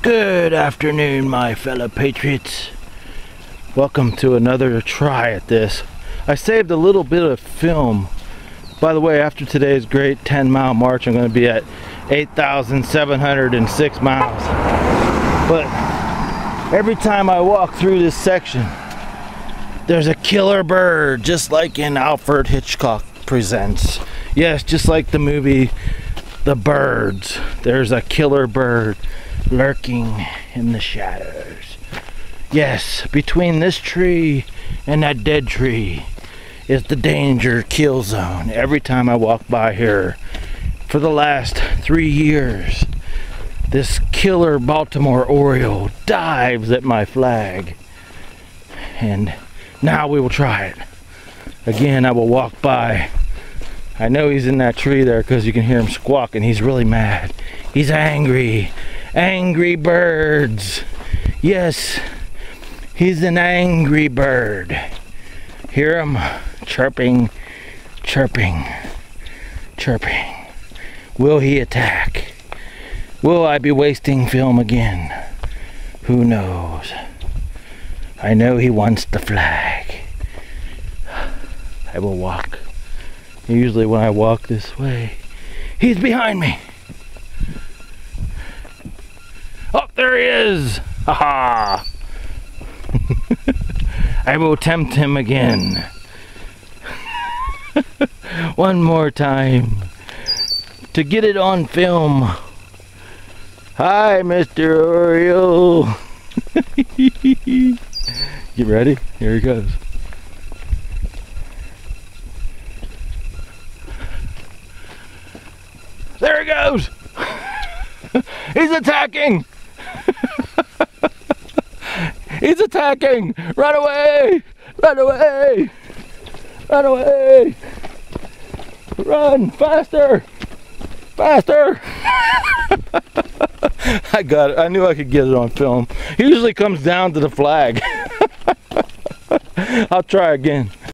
Good afternoon, my fellow patriots. Welcome to another try at this. I saved a little bit of film. By the way, after today's great 10-mile march, I'm going to be at 8,706 miles. But every time I walk through this section, there's a killer bird, just like in Alfred Hitchcock Presents. Yes, just like the movie The Birds. There's a killer bird lurking in the shadows. Yes, between this tree and that dead tree is the danger kill zone. Every time I walk by here for the last 3 years, this killer Baltimore Oriole dives at my flag. And now we will try it. Again, I will walk by. I know he's in that tree there because you can hear him squawking. He's really mad. He's angry. Angry birds. Yes, he's an angry bird. Hear him chirping, chirping, chirping. Will he attack? Will I be wasting film again? Who knows? I know he wants the flag. I will walk. Usually when I walk this way, he's behind me. Oh, there he is! Ha ha! I will tempt him again. One more time. To get it on film. Hi, Mr. Oriole. You ready? Here he goes. There he goes! He's attacking! He's attacking! Run away! Run away! Run away! Run! Faster! Faster! I got it. I knew I could get it on film. He usually comes down to the flag. I'll try again.